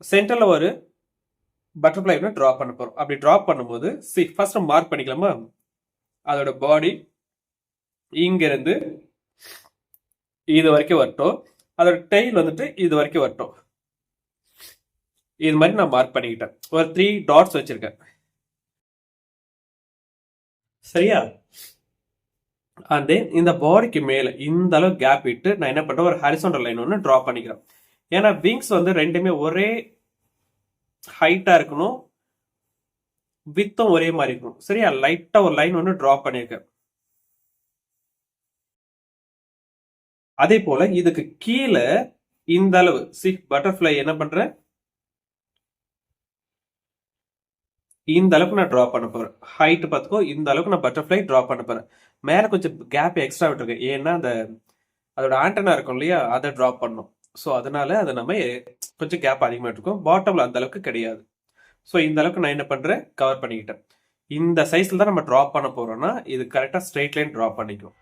சென்டர்ல ஒரு butterfly draw பண்ண போறோம். அப்படி டிரா பண்ணும்போது ஃபர்ஸ்ட் மார்க் பண்ணிக்கலாமா? அதோட பாடி இங்க இருந்து இது வரைக்கும் வரட்டும். அதோட டெய்ல் வந்துட்டு இது வரைக்கும் வரட்டும். இது மாதிரி நான் மார்க் பண்ணிக்கிட்டேன். ஒரு 3 டாட்ஸ் வச்சிருக்கேன். சரியா? அண்ட் தென் இந்த பாடிக்கு மேல இந்த அளவு கேப் விட்டு நான் என்ன பண்றேன், ஒரு ஹாரிசான்டல் லைன் ஒன்று டிரா பண்ணிக்கிறேன். ஏன்னா விங்ஸ் வந்து ரெண்டுமே ஒரே ஹைட்டா இருக்கணும், வித்தும் ஒரே மாதிரி இருக்கணும். சரியா? லைட்டா ஒரு லைன் ஒன்று டிரா பண்ணியிருக்கேன். அதே போல இதுக்கு கீழே இந்த அளவு பட்டர்ஃப்ளை என்ன பண்றேன், இந்த அளவுக்கு நான் டிரா பண்ண போறேன். ஹைட் பார்த்துக்கோ, இந்த அளவுக்கு நான் பட்டர்ஃப்ளை டிரா பண்ண போறேன். மேல கொஞ்சம் கேப் எக்ஸ்ட்ரா விட்டுருக்கேன். ஏன்னா அந்த அதோட ஆண்டனா இருக்கும் இல்லையா, அதை டிரா பண்ணும். ஸோ அதனால அதை நம்ம கொஞ்சம் கேப் அதிகமாக இருக்கும். பாட்டம்ல அந்த அளவுக்கு கிடையாது. ஸோ இந்த அளவுக்கு நான் என்ன பண்றேன், கவர் பண்ணிக்கிட்டேன். இந்த சைஸ்ல தான் நம்ம டிரா பண்ண போறோம்னா இது கரெக்டா ஸ்ட்ரெயிட் லைன் டிரா பண்ணிக்கும்.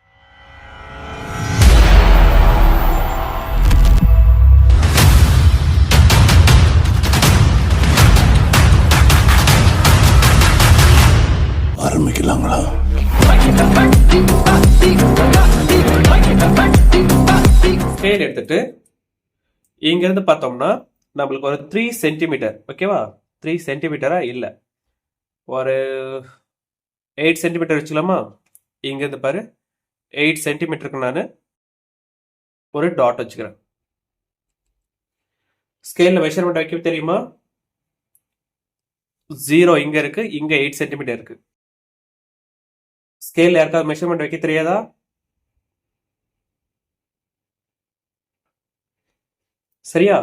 ஆரம்பிக்கலாங்களா? ஸ்கேல் எடுத்துட்டு இங்க இருந்து பார்த்தோம்னா நம்மளுக்கு ஒரு 3 சென்டிமீட்டர், ஓகேவா? 3 சென்டிமீட்டரா இல்ல, ஒரு 8 சென்டிமீட்டர் வச்சுக்கலாமா? இங்க இருந்து பாரு, 8 சென்டிமீட்டருக்கு நான் ஒரு டாட் வச்சுக்கிறேன். ஸ்கேல்ல மெஷர்மெண்ட் வைக்க தெரியுமா? 0 இங்க இருக்கு, இங்க 8 சென்டிமீட்டர் இருக்கு. ஸ்கேல் யாருக்காவது மெஷர்மெண்ட் வைக்க தெரியாதா? சரியா?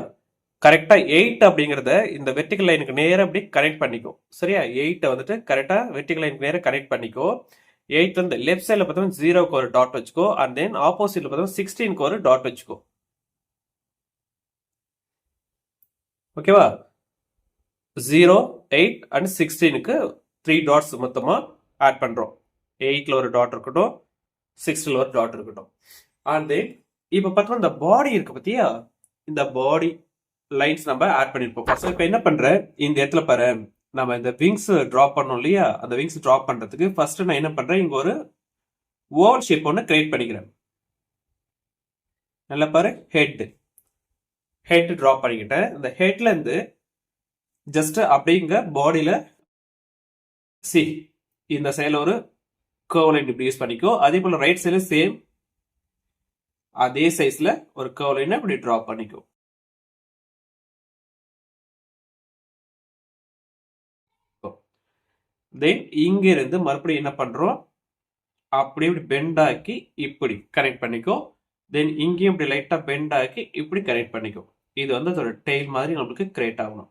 கரெக்டா 8 அப்படிங்கறத இந்த வெர்டிகல் லைனுக்கு நேரா அப்படி கனெக்ட் பண்ணிக்கோ. சரியா? 8 வந்துட்டு கரெக்டா வெர்டிகல் லைனுக்கு நேரா கனெக்ட் பண்ணிக்கோ. 8 வந்து லெஃப்ட் சைடுல பார்த்தோம்னா 0க்கு ஒரு டாட் வச்சுக்கோ. அண்ட் தென் ஆப்போசிட்ல பார்த்தோம்னா 16க்கு ஒரு டாட் வச்சுக்கோ. ஓகேவா? 0, 8 அண்ட் 16க்கு 3 டாட்ஸ் மொத்தமா ஆட் பண்றோம். 8ல ஒரு டாட் இருக்கட்டும், 16ல ஒரு டாட் இருக்கட்டும். அண்ட் தென் இப்ப பார்த்தோம்னா இந்த பாடி இருக்கு பத்தியா, இந்த பாடி லைன்ஸ் நம்ம ஆட் பண்ணிருப்போம். ஸோ இப்போ என்ன பண்றேன், இந்த இடத்துல பாரு, நம்ம இந்த விங்ஸ் டிராப் பண்ணோம் இல்லையா, அந்த விங்ஸ் டிராப் பண்றதுக்கு ஃபர்ஸ்ட் நான் என்ன பண்றேன், இங்க ஒரு ஓவல் ஷேப் ஒன்று கிரியேட் பண்ணிக்கிறேன். நல்லா பாரு, ஹெட் டிராப் பண்ணிக்கிட்டேன். இந்த ஹெட்ல இருந்து ஜஸ்ட் அப்படிங்க பாடியில இந்த சைடுல ஒரு கர்வ் லைன் இப்படி யூஸ் பண்ணிக்கோ. அதே போல ரைட் சைடுல சேம் அதே சைஸ்ல ஒரு கர்வ் லைன் இப்படி டிராப் பண்ணிக்கோ. தென் இங்க இருந்து மறுபடியும் என்ன பண்றோம், அப்படி இப்படி பெண்ட் ஆக்கி இப்படி கனெக்ட் பண்ணிக்கோ. தென் இங்கேயும் இப்படி லைட்டா பெண்ட் ஆக்கி இப்படி கனெக்ட் பண்ணிக்கோ. இது வந்து அதோட டெய்ல் மாதிரி நம்மளுக்கு கிரியேட் ஆகணும்.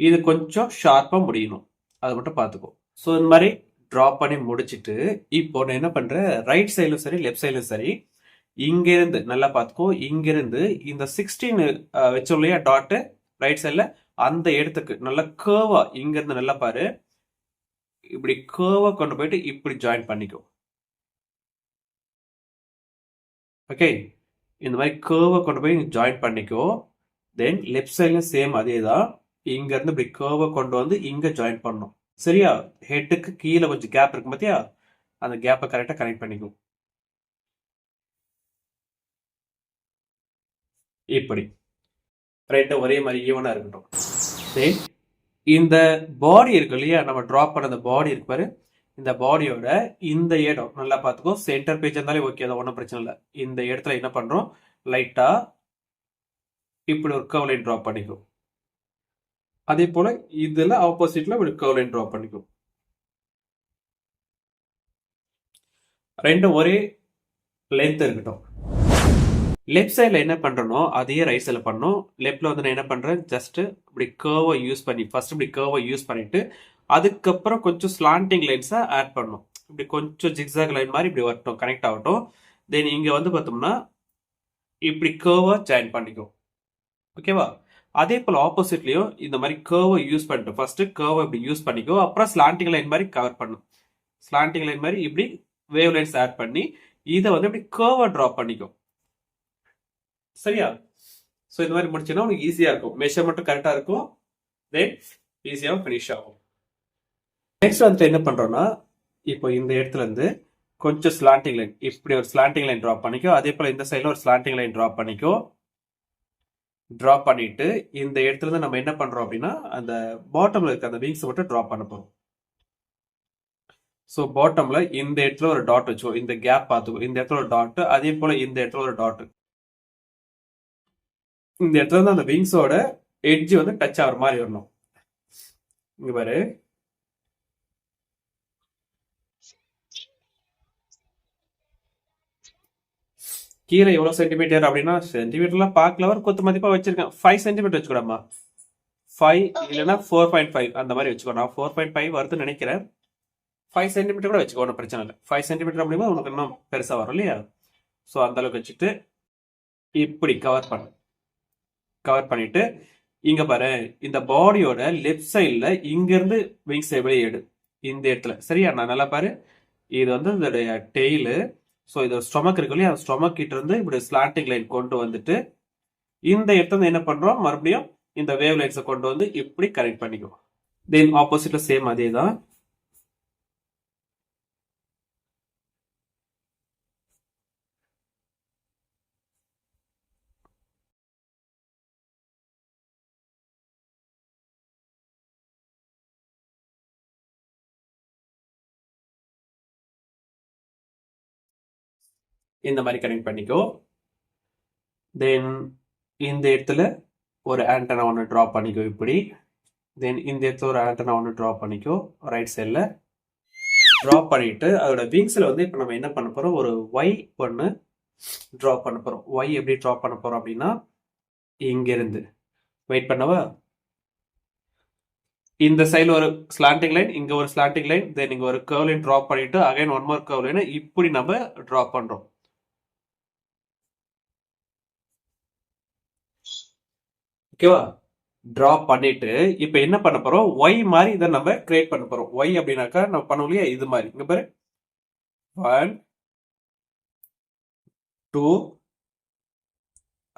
இது கொஞ்சம் ஷார்ப்பா முடியணும், அதை மட்டும் பார்த்துக்கோ. ஸோ இந்த மாதிரி டிரா பண்ணி முடிச்சுட்டு இப்போ நான் என்ன பண்றேன், ரைட் சைட்லும் சரி லெஃப்ட் சைட்லும் சரி, இங்க இருந்து நல்லா பார்த்துக்கோ. இங்க இருந்து இந்த 16 வச்சோம் இல்லையா டாட் ரைட் சைட்ல, அந்த இடத்துக்கு நல்லா கேர்வா இங்க இருந்து நல்லா பாரு, இப்படி கேர்வா கொண்டு போயிட்டு இப்படி ஜாயின் பண்ணிக்கோ. ஓகே, இந்த மாதிரி கேர்வா கொண்டு போய் ஜாயின் பண்ணிக்கோ. தென் லெஃப்ட் சைட்ல சேம் அதே தான், இங்க இருந்து இப்படி கேர்வா கொண்டு வந்து இங்க ஜாயின் பண்ணணும். சரியா? ஹெட்டுக்கு கீழே கொஞ்சம் கேப் இருக்கு பாத்தியா, அந்த கேப்பை கரெக்டா கனெக்ட் பண்ணிக்கோ. இப்படி ரைட்டா ஒரே மாதிரி ஈவனா இருக்கட்டும். தென் இந்த பாடி இருக்கு இல்லையா, நம்ம டிராப் பண்ண அந்த பாடி இருக்கு பாரு, இந்த பாடியோட இந்த இடம் நல்லா பார்த்துக்கோ. சென்டர் பேஜ் இருந்தாலே ஓகே, அதை ஒன்றும் பிரச்சனை இல்லை. இந்த இடத்துல என்ன பண்றோம், லைட்டா இப்படி ஒரு கர்வ் லைன் டிராப் பண்ணிக்கோ. அதே போல இதுல ஆப்போசிட்ல ஒரு கர்வ் லைன் டிராப் பண்ணிக்கோ. ரெண்டும் ஒரே லென்த் இருக்கட்டும். லெஃப்ட் சைடில் என்ன பண்ணுறனோ அதையே ரைட் சைடில் பண்ணணும். லெஃப்டில் வந்து நான் என்ன பண்ணுறேன், ஜஸ்ட் இப்படி கேர்வை யூஸ் பண்ணி ஃபர்ஸ்ட் இப்படி கேர்வை யூஸ் பண்ணிட்டு அதுக்கப்புறம் கொஞ்சம் ஸ்லாண்டிங் லைன்ஸை ஆட் பண்ணணும். இப்படி கொஞ்சம் ஜிக்ஸாக் லைன் மாதிரி இப்படி வரட்டும், கனெக்ட் ஆகட்டும். தென் இங்கே வந்து பார்த்தோம்னா இப்படி கேர்வை ஜாயின் பண்ணிக்கும். ஓகேவா? அதே போல் ஆப்போசிட்லையும் இந்த மாதிரி கேர்வை யூஸ் பண்ணிட்டு ஃபர்ஸ்ட் கேர்வை இப்படி யூஸ் பண்ணிக்கோ. அப்புறம் ஸ்லாண்டிங் லைன் மாதிரி கவர் பண்ணும். ஸ்லாண்டிங் லைன் மாதிரி இப்படி வேவ் லைன்ஸ் ஆட் பண்ணி இதை வந்து இப்படி கேர்வை ட்ராப் பண்ணிக்கும். சரியா? ஸோ இந்த மாதிரி முடிச்சுன்னா உங்களுக்கு ஈஸியாக இருக்கும், மெஷர்மெண்ட்டும் கரெக்டாக இருக்கும், தென் ஈஸியாகவும் ஃபினிஷ் ஆகும். நெக்ஸ்ட் வந்துட்டு என்ன பண்ணுறோன்னா, இப்போ இந்த இடத்துல இருந்து கொஞ்சம் ஸ்லாண்டிங் லைன், இப்படி ஒரு ஸ்லாண்டிங் லைன் ட்ரா பண்ணிக்கோ, அதே போல் இந்த சைடில் ஒரு ஸ்லாண்டிங் லைன் ட்ரா பண்ணிக்கோ. ட்ரா பண்ணிட்டு இந்த இடத்துல இருந்து நம்ம என்ன பண்றோம் அப்படின்னா, அந்த பாட்டம்ல இருக்க அந்த விங்ஸ் மட்டும் ட்ரா பண்ண போறோம். ஸோ பாட்டம்ல இந்த இடத்துல ஒரு டாட் வச்சுக்கோ, இந்த கேப் பார்த்துக்கோ, இந்த இடத்துல ஒரு டாட், அதே போல இந்த இடத்துல ஒரு டாட். இந்த இடத்துல இருந்து அந்த விங்ஸோட எட்ஜ் வந்து டச் ஆகிற மாதிரி வரணும். இங்க பாரு, கீழே எவ்வளவு சென்டிமீட்டர் அப்படின்னா, சென்டிமீட்டர்லாம் பார்க்கல, ஒரு கொத்து மதிப்பா வச்சிருக்கேன். 5 சென்டிமீட்டர் வச்சுக்கூடாமா, 5 இல்லைன்னா 4.5 அந்த மாதிரி வச்சுக்கோ. நான் 4.5 வருதுன்னு நினைக்கிறேன். 5 சென்டிமீட்டர் கூட வச்சுக்கோ, ஒன்றும் பிரச்சனை இல்லை. 5 சென்டிமீட்டர் அப்படின்னா உனக்கு இன்னும் பெருசா வரும் இல்லையா? ஸோ அந்த அளவுக்கு வச்சுட்டு இப்படி கவர் பண்ணிட்டு இங்க பாரு, இந்த பாடியோட லெஃப்ட் சைட்ல இங்க இருந்து விங்ஸ் வெளியே எடு, இந்த இடத்துல. சரியா? நான் நல்லா பாரு, இது வந்து இதோடைய டெய்லு. ஸோ இது ஸ்டொமக் இருக்கு இல்லையா, ஸ்டொமக் கிட்ட இருந்து இப்படி ஸ்லாண்டிங் லைன் கொண்டு வந்துட்டு இந்த இடத்துல என்ன பண்றோம், மறுபடியும் இந்த வேவ் லைன்ஸை கொண்டு வந்து இப்படி கரெக்ட் பண்ணிக்கோ. தென் ஆப்போசிட்ல சேம் அதே தான். இந்த மாதிரி கனெக்ட் பண்ணிக்கோ. தென் இந்த இடத்துல ஒரு ஆண்டனா ஒன்று ட்ரா பண்ணிக்கோ இப்படி. தென் இந்த இடத்துல ஒரு ஆண்டனா ஒன்று ட்ரா பண்ணிக்கோ ரைட் சைடில். ட்ரா பண்ணிட்டு அதோட விங்ஸில் வந்து இப்போ நம்ம என்ன பண்ண போகிறோம், ஒரு ஒய் ஒன்று ட்ரா பண்ண போகிறோம். ஒய் எப்படி ட்ரா பண்ண போகிறோம் அப்படின்னா, இங்கிருந்து வெயிட் பண்ணவா, இந்த சைடில் ஒரு ஸ்லாண்டிங் லைன், இங்கே ஒரு ஸ்லாண்டிங் லைன், தென் இங்கே ஒரு கர்வ் லைன் ட்ரா பண்ணிட்டு again one more curve line இப்படி நம்ம ட்ரா பண்ணுறோம். ஓகேவா? ட்ரா பண்ணிட்டு இப்போ என்ன பண்ண போறோம், ஒய் மாதிரி இதை நம்ம கிரியேட் பண்ண போறோம். ஒய் அப்படின்னாக்கா நம்ம பண்ணுவோம் இல்லையா, இது மாதிரி. இங்க பாரு, 1 2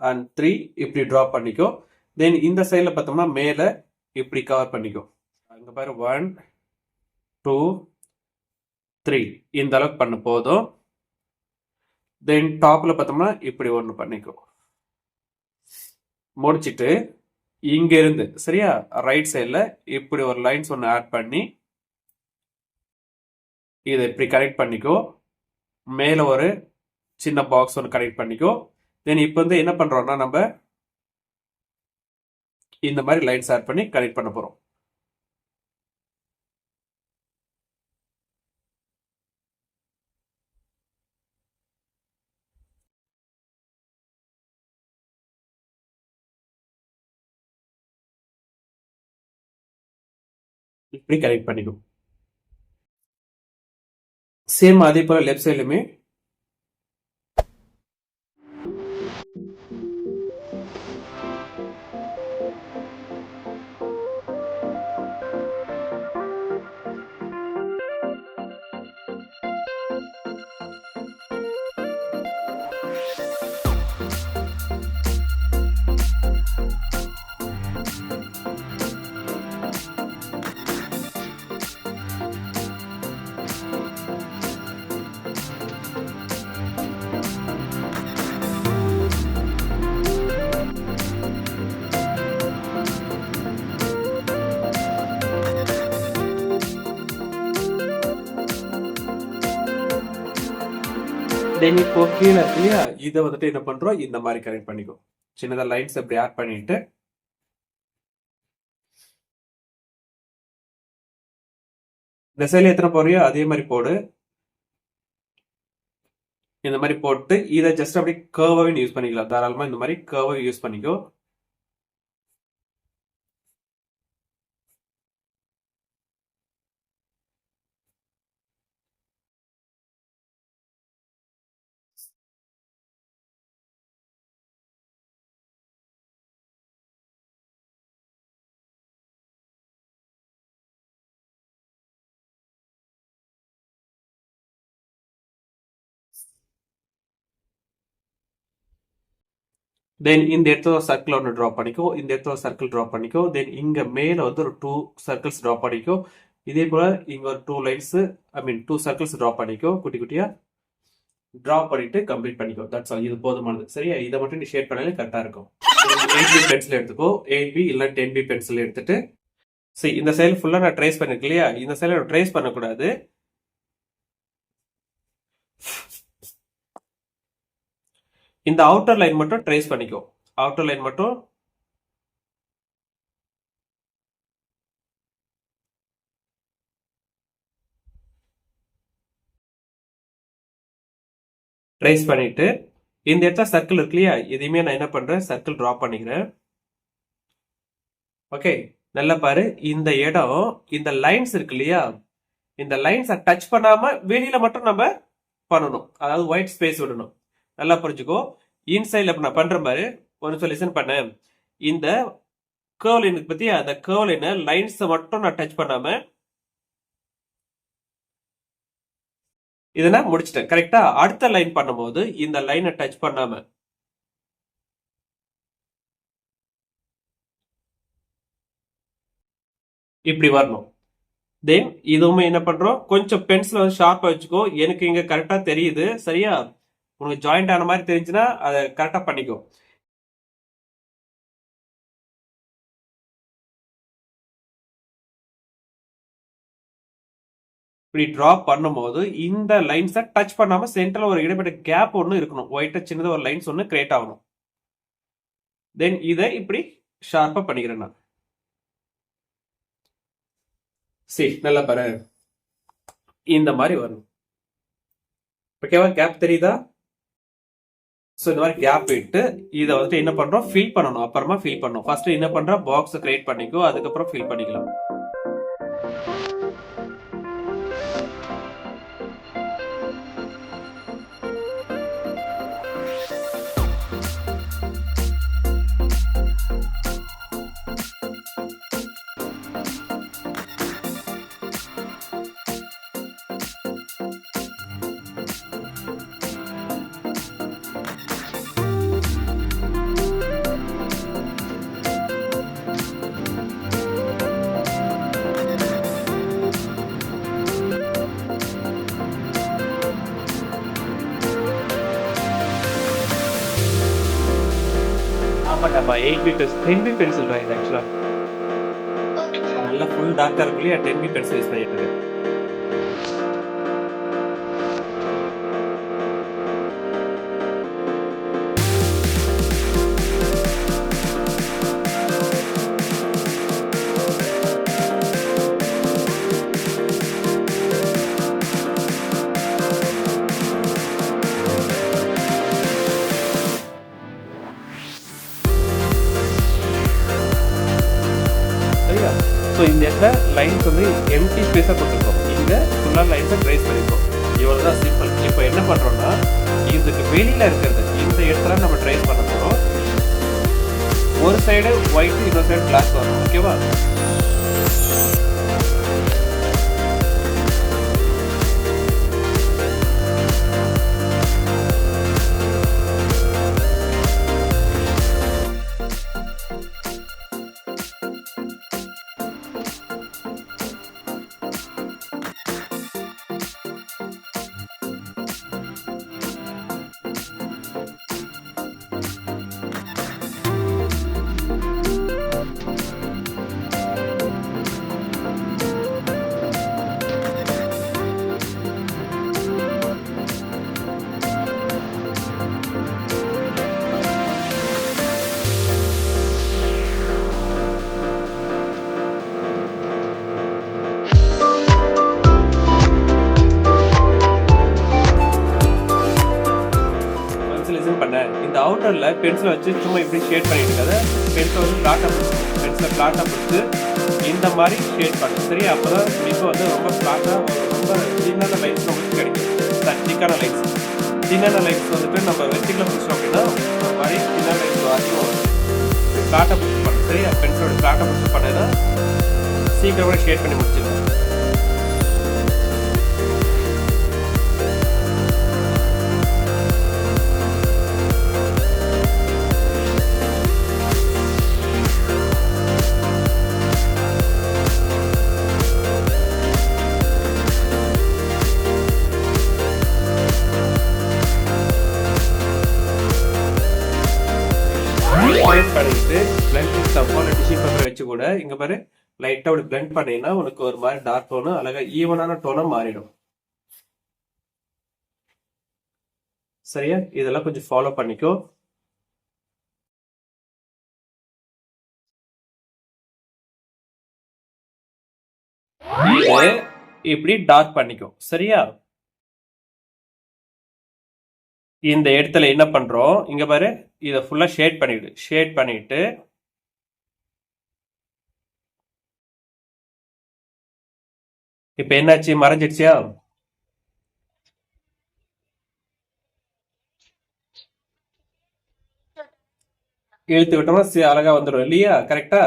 and 3 இப்படி ட்ரா பண்ணிக்கோ. தென் இந்த சைடில் பார்த்தோம்னா மேலே இப்படி கவர் பண்ணிக்கோ. இங்க பாரு, 1 2 3 இந்த அளவுக்கு பண்ண போதும். தென் டாப்ல பார்த்தோம்னா இப்படி ஒன்று பண்ணிக்கோ. முடிச்சிட்டு இங்க இருந்து சரியா ரைட் சைடில் இப்படி ஒரு லைன்ஸ் ஒன்று ஆட் பண்ணி இதை இப்படி கனெக்ட் பண்ணிக்கோ. மேலே ஒரு சின்ன பாக்ஸ் ஒன்று கனெக்ட் பண்ணிக்கோ. தென் இப்போ வந்து என்ன பண்றோம்னா, நம்ம இந்த மாதிரி லைன்ஸ் ஆட் பண்ணி கனெக்ட் பண்ண போறோம். இப்படி கனெக்ட் பண்ணிக்கோ. சேம் அதே போல லெஃப்ட் சைட்லுமே தென் இப்போ கீழே இல்லையா, இதை வந்துட்டு என்ன பண்றோம், இந்த மாதிரி கனெக்ட் பண்ணிக்கோ. சின்னதா லைன்ஸ் இப்படி ஆட் பண்ணிட்டு இந்த சைடில் எத்தனை போறியோ அதே மாதிரி போடு. இந்த மாதிரி போட்டு இதை ஜஸ்ட் அப்படி கர்வாக யூஸ் பண்ணிக்கலாம். தாராளமா இந்த மாதிரி கர்வை யூஸ் பண்ணிக்கோ. தென் இந்த இடத்துல ஒரு சர்க்கிள் ஒன்று ட்ரா பண்ணிக்கோ, இந்த இடத்துல ஒரு சர்க்கிள் ட்ரா பண்ணிக்கோ. தென் இங்க மேல வந்து ஒரு 2 சர்க்கிள்ஸ் ட்ரா பண்ணிக்கோ. இதே போல இங்க ஒரு 2 லைன்ஸ், ஐ மீன் 2 சர்க்கிள்ஸ் ட்ரா பண்ணிக்கோ. குட்டி குட்டியா ட்ரா பண்ணிட்டு கம்ப்ளீட் பண்ணிக்கோ. That's all. இது போதுமானது. சரியா? இதை மட்டும் நீ ஷேட் பண்ணாலே கரெக்டா இருக்கும். 8B பென்சில் எடுத்துக்கோ. 8B இல்ல 10B பென்சில் எடுத்துட்டு சரி, இந்த சைடு ஃபுல்லா நான் ட்ரேஸ் பண்ணிருக்கேன் இல்லையா? இந்த சைடு ட்ரேஸ் பண்ணக்கூடாது. இந்த அவுட்டர் லைன் மட்டும் ட்ரேஸ் பண்ணிக்கோ. அவுட்டர் லைன் மட்டும் ட்ரேஸ் பண்ணிட்டு இந்த இடத்துல சர்க்கிள் இருக்கு இல்லையா? எதையுமே நான் என்ன பண்றேன், சர்க்கிள் டிரா பண்ணிக்கிறேன். ஓகே, நல்லா பாரு. இந்த இடம், இந்த லைன்ஸ் இருக்கு இல்லையா? இந்த லைன்ஸை டச் பண்ணாம வெளியில மட்டும் நம்ம பண்ணணும். அதாவது ஒயிட் ஸ்பேஸ் விடணும். நல்லா புரிஞ்சுக்கோ. இன்சைட்ல நான் பண்றேன் பாரு. ஒரு சொல்யூஷன் பண்ணேன். இந்த கர்வ் லைனுக்கு பத்தி அந்த கர்வ் லைன் லைன்ஸை மட்டும் நான் டச் பண்ணாம இதை நான் முடிச்சிட்டேன். கரெக்டா? அடுத்த லைன் பண்ணும்போது இந்த லைனை டச் பண்ணாம இப்படி வரணும். தென் இதுவுமே என்ன பண்றோம், கொஞ்சம் பென்சில் வந்து ஷார்ப்பா வச்சுக்கோ. எனக்கு இங்க கரெக்டா தெரியுது. சரியா? உனக்கு ஜாயிண்ட் ஆன மாதிரி தெரிஞ்சுன்னா அதை கரெக்டா பண்ணிக்கோ. இப்படி டிரா பண்ணும்போது இந்த லைன்ஸை டச் பண்ணாம சென்டர்ல ஒரு இடைப்பட்ட கேப் ஒன்று இருக்கணும். ஒயிட்டா சின்னதா ஒரு லைன்ஸ் ஒன்று கிரியேட் ஆகணும். தென் இதை இப்படி ஷார்ப்பா பண்ணிக்கிறேன் நான். சரி, நல்லா பாரு. இந்த மாதிரி வரும். ஓகேவா? கேப் தெரியுதா? ஸோ இந்த மாதிரி கேப் விட்டு இதை வந்துட்டு என்ன பண்றோம், ஃபில் பண்ணணும். அப்புறமா ஃபில் பண்ணணும். ஃபர்ஸ்ட் என்ன பண்றோம், பாக்ஸ் கிரியேட் பண்ணிக்கோ. அதுக்கப்புறம் ஃபில் பண்ணிக்கலாம். ஆமாட்டாப்பா, 8B பென்சில் 10B பென்சில் தான் இது ஆக்சுவலா. நல்லா ஃபுல் டார்க்கா இருக்கு இல்லையா? 10B பென்சில் யூஸ் பண்ணிட்டு இருக்கு. சரியா? ஸோ இந்த இடத்துல லைன்ஸ் வந்து எம்டி ஸ்பேஸாக கொடுத்துருக்கோம். இங்கே ஃபுல்லாக லைன்ஸை ட்ரேஸ் பண்ணிருக்கோம். இவ்வளோ தான் சிம்பிள். இப்போ என்ன பண்ணுறோம்னா, இதுக்கு வெளியில் இருக்கிறது இந்த இடத்துல நம்ம ட்ரேஸ் பண்ண போகிறோம். ஒரு சைடு ஒயிட், இன்னொரு சைடு பிளாக் வரும். ஓகேவா? இந்த அவுட்டர்ல பென்சில் வச்சு சும்மா இப்படி ஷேட் பண்ணிட்டு இருக்காத. பென்சில் வந்து பிளாட்டா பிடிச்சி, பென்சிலை பிளாட்டா பிடிச்சி இந்த மாதிரி ஷேட் பண்ணு. சரியா? அப்போதான் இப்போ வந்து ரொம்ப பிளாட்டா, ரொம்ப தின்னான லைன்ஸ் நமக்கு கிடைக்கும். திக்கான லைன்ஸ், தின்னான லைன்ஸ் வந்துட்டு நம்ம வெர்டிகலாக பிடிச்சோம் அப்படின்னா இந்த மாதிரி தின்னான லைன்ஸ் அதிகம் பிளாட்டா பிடிச்சி பண்ணு. சரியா? பென்சிலோட பிளாட்டா பிடிச்சி பண்ணா சீக்கிரமாக ஷேட் பண்ணி முடிச்சிடலாம். பண்ணிட்டு பிளண்ட் ஸ்டப்போ இல்லை டிஷ்யூ பேப்பர் வச்சு கூட இங்க பாரு லைட்டா அப்படி பிளண்ட் பண்ணீங்கன்னா உனக்கு ஒரு மாதிரி டார்க் டோனு அழகா ஈவனான டோனா மாறிடும். சரியா? இதெல்லாம் கொஞ்சம் ஃபாலோ பண்ணிக்கோ. இது இப்படி டார்க் பண்ணிக்கோ. சரியா? இந்த இடத்துல என்ன பண்றோம், இங்க பாரு, இத ஃபுல்லா ஷேட் பண்ணிடு. ஷேட் பண்ணிட்டு இப்ப என்னாச்சு, மறைஞ்சிடுச்சியா? இழுத்து விட்டோம்னா அழகா வந்துடும் இல்லையா? கரெக்டா?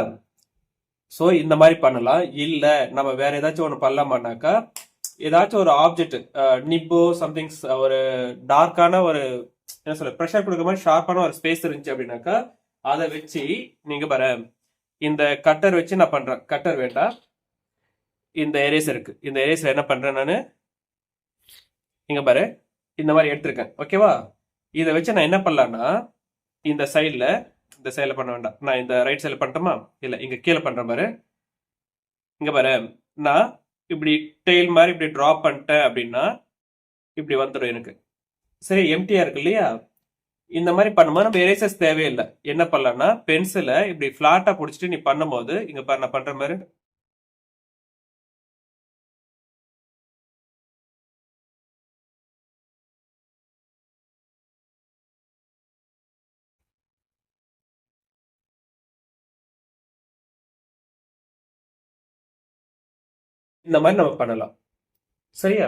ஸோ இந்த மாதிரி பண்ணலாம். இல்ல நம்ம வேற ஏதாச்சும் ஒன்று பண்ணலாமானாக்கா, ஏதாச்சும் ஒரு ஆப்ஜெக்ட் நிப்போ சம்திங்ஸ், ஒரு டார்க்கான ஒரு என்ன சொல்ல ப்ரெஷர் கொடுக்குற மாதிரி ஷார்ப்பான ஒரு ஸ்பேஸ் இருந்துச்சு அப்படின்னாக்கா அதை வச்சு நீங்க பாரு, இந்த கட்டர் வச்சு நான் பண்றேன். கட்டர் வேண்டாம், இந்த எரேசர் இருக்கு. இந்த எரேசர் என்ன பண்றேன் நானு, இங்க பாரு, இந்த மாதிரி எடுத்திருக்கேன். ஓகேவா? இதை வச்சு நான் என்ன பண்ணலாம்னா, இந்த சைட்ல, இந்த சைட்ல பண்ண வேண்டாம், நான் இந்த ரைட் சைட்ல பண்ணட்டுமா? இல்ல இங்க கீழே பண்றேன் பாரு. இங்க பாரு, நான் இப்படி டெயில் மாதிரி இப்படி டிராப் பண்ணிட்டேன் அப்படின்னா இப்படி வந்துடும் எனக்கு. சரி, எம்டியா இருக்கு இல்லையா? இந்த மாதிரி பண்ணும்போது நம்ம எரேசர்ஸ் தேவையில்லை. என்ன பண்ணலாம்னா, பென்சிலை இப்படி ஃபிளாட்டா பிடிச்சிட்டு நீ பண்ணும்போது இங்க பாரு, நான் பண்ற மாதிரி இந்த மாதிரி நம்ம பண்ணலாம். சரியா?